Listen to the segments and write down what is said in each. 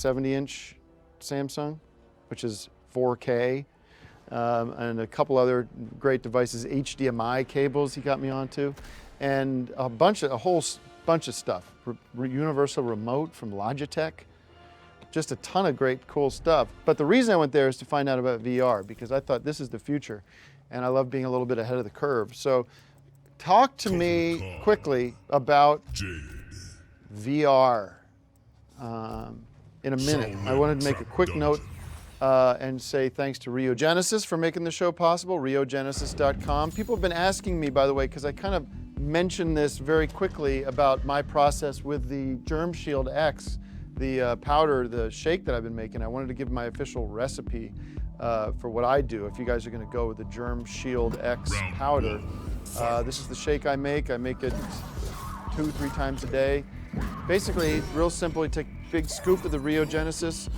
70-inch Samsung, which is 4K, and a couple other great devices, HDMI cables he got me onto, and a whole bunch of stuff. Universal remote from Logitech, just a ton of great cool stuff. But the reason I went there is to find out about VR, because I thought this is the future, and I love being a little bit ahead of the curve. So talk to me quickly about VR in a minute. I wanted to make a quick note and say thanks to Riogenesis for making the show possible, riogenesis.com. People have been asking me, by the way, because I kind of mentioned this very quickly about my process with the Germ Shield X, the powder, the shake that I've been making. I wanted to give my official recipe for what I do. If you guys are going to go with the Germ Shield X powder, this is the shake I make. I make it 2-3 times a day. Basically, real simple. You take a big scoop of the Riogenesis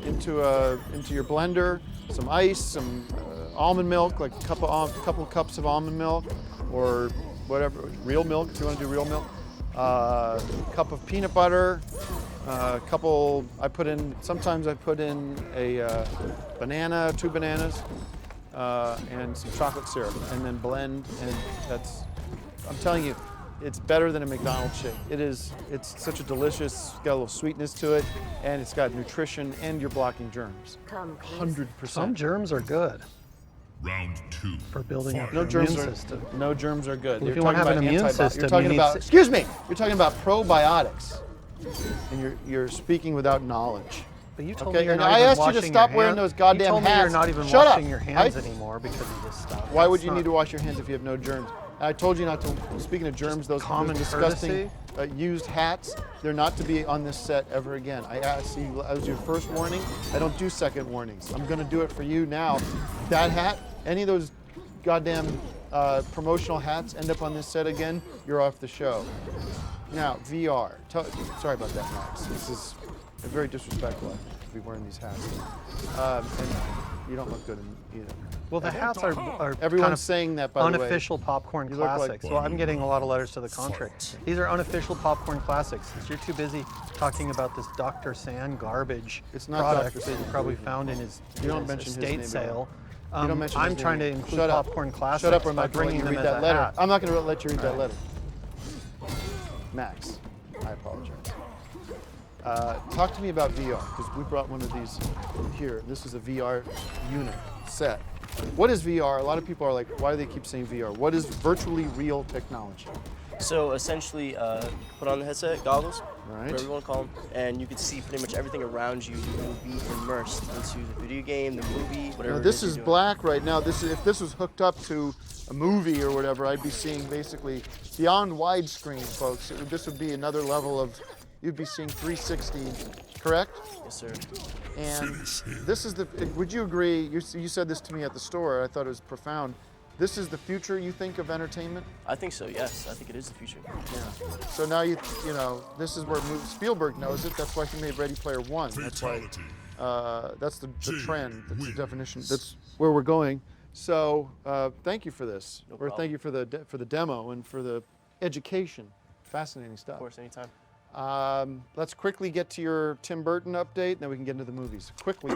into your blender, some ice, some almond milk, like a couple cups of almond milk, or whatever, real milk if you want to do real milk. Cup of peanut butter, sometimes I put in a banana, 2 bananas, and some chocolate syrup, and then blend, and I'm telling you, it's better than a McDonald's shake. It's such a delicious, got a little sweetness to it, and it's got nutrition, and you're blocking germs. 100%. Some germs are good. Round 2. For building up No your germs immune system. No germs are good. Well, if you want to have an immune system, you're talking you need about, excuse me, you're talking about probiotics, and you're speaking without knowledge. But you told me Okay, you're and not I even asked you to washing stop your wearing hand- those goddamn You told me hats. you're not even Shut up. washing your hands anymore because of this stuff. Why would That's you not- need to wash your hands if you have no germs? I told you not to. Speaking of germs, those common disgusting courtesy? used hats, they're not to be on this set ever again. I asked you, that was your first warning. I don't do second warnings. I'm going to do it for you now. That hat, any of those goddamn promotional hats end up on this set again, you're off the show. Now, VR. Sorry about that, Max. This is very disrespectful to be wearing these hats. And you don't look good in either. Well, the hats are Everyone's kind of saying that, by the way. unofficial popcorn You look like- classics. Well, I'm getting a lot of letters to the contrary. These are unofficial popcorn classics. You're too busy talking about this Dr. Sand garbage It's not product Dr. that you Sand. probably found in his, You don't his mention his estate name at sale. all. You don't mention I'm his trying to name. include Shut up. popcorn classics Shut up, or I'm by not going to bringing let you them read as that a letter. hat. I'm not going to let you read that letter. Max, I apologize. Talk to me about VR, because we brought one of these here. This is a VR unit set. What is VR? A lot of people are like, why do they keep saying VR? What is virtually real technology? So essentially, put on the headset, goggles, Right. whatever you want to call them, and you can see pretty much everything around you. You will be immersed into the video game, the movie, whatever. Now, it this you're is doing. black right now. If this was hooked up to a movie or whatever, I'd be seeing basically beyond widescreen, folks. This would be another level of, you'd be seeing 360, correct? Yes, sir. And this is would you agree, you said this to me at the store, I thought it was profound. This is the future, you think, of entertainment? I think so. Yes, I think it is the future. Yeah. So now you know, this is where Spielberg knows it. That's why he made Ready Player One. That's why, that's the trend, that's the definition, that's where we're going. So thank you for this. No Or problem. thank you for the demo and for the education. Fascinating stuff. Of course, anytime. Let's quickly get to your Tim Burton update, and then we can get into the movies. Quickly.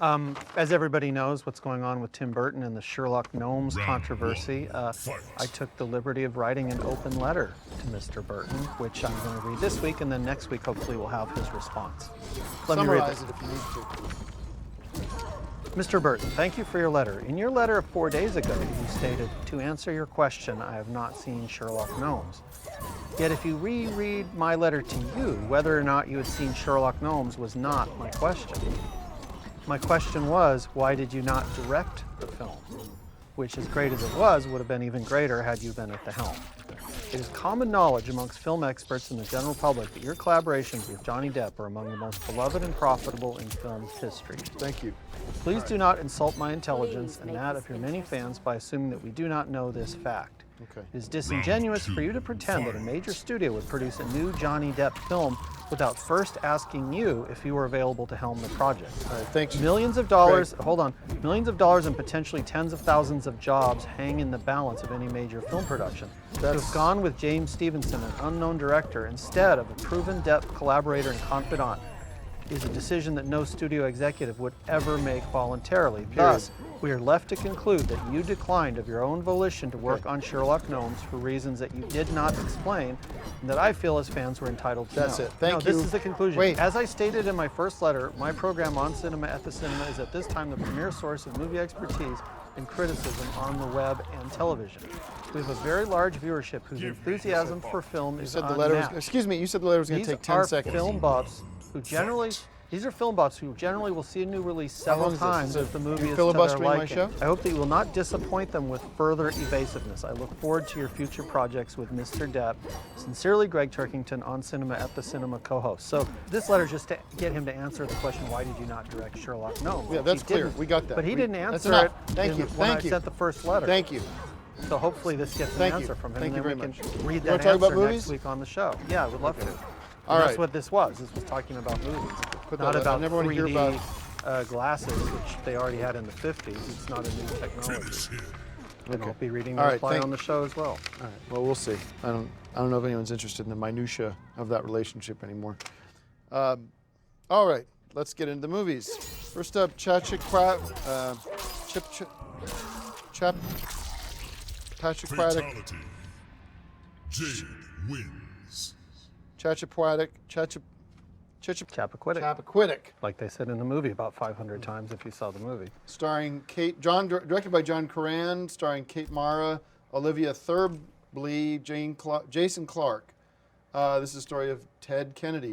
As everybody knows what's going on with Tim Burton and the Sherlock Gnomes controversy, I took the liberty of writing an open letter to Mr. Burton, which I'm going to read this week, and then next week hopefully we'll have his response. Let me read Summarize this. it if you need to. Mr. Burton, thank you for your letter. In your letter of 4 days ago, you stated, "To answer your question, I have not seen Sherlock Gnomes." Yet if you reread my letter to you, whether or not you had seen Sherlock Gnomes was not my question. My question was, why did you not direct the film? Which, as great as it was, would have been even greater had you been at the helm. It is common knowledge amongst film experts and the general public that your collaborations with Johnny Depp are among the most beloved and profitable in film history. Thank you. Please do not insult my intelligence and that of your many fans by assuming that we do not know this fact. Okay. It is disingenuous for you to pretend that a major studio would produce a new Johnny Depp film without first asking you if you were available to helm the project. All right, thanks. Millions of dollars, hold on, millions of dollars and potentially tens of thousands of jobs hang in the balance of any major film production. To have gone with James Stevenson, an unknown director, instead of a proven Depp collaborator and confidant, is a decision that no studio executive would ever make voluntarily. Thus, we are left to conclude that you declined of your own volition to work on Sherlock Gnomes for reasons that you did not explain and that I feel as fans were entitled to That's know. it. Thank no, you. This is the conclusion. Wait. As I stated in my first letter, my program On Cinema at the Cinema is at this time the premier source of movie expertise and criticism on the web and television. We have a very large viewership whose enthusiasm for film is said the letter was, unmatched. excuse me, you said the letter was going to take 10 seconds. These are film buffs who generally will see a new release several long is this? times Is it if the movie you is to their filibustering my liking. show? I hope that you will not disappoint them with further evasiveness. I look forward to your future projects with Mr. Depp. Sincerely, Greg Turkington, On Cinema at the Cinema co-host. So this letter is just to get him to answer the question, why did you not direct Sherlock Gnomes? Yeah, that's He clear. didn't. We got that. But he didn't That's answer it enough. Thank you. when I Thank you. sent the first letter. Thank you. So hopefully this gets an Thank you. answer from him, Thank and you then very we can much. read You that wanna talk about answer movies? next week on the show. Yeah, I would love to. All And right. that's what this was. This was talking about movies, Put not that- I about never want to hear 3D about- glasses, which they already had in the 50s. It's not a new technology. And Okay. I'll be reading All the right, reply thank- on the show as well. All right. Well, we'll see. I don't know if anyone's interested in the minutia of that relationship anymore. All right. Let's get into the movies. First up, Patrick Fatality. Jade wins. Chappaquiddick, Like they said in the movie about 500 times if you saw the movie. directed by John Curran, starring Kate Mara, Olivia Thirlby, Jason Clarke. This is the story of Ted Kennedy,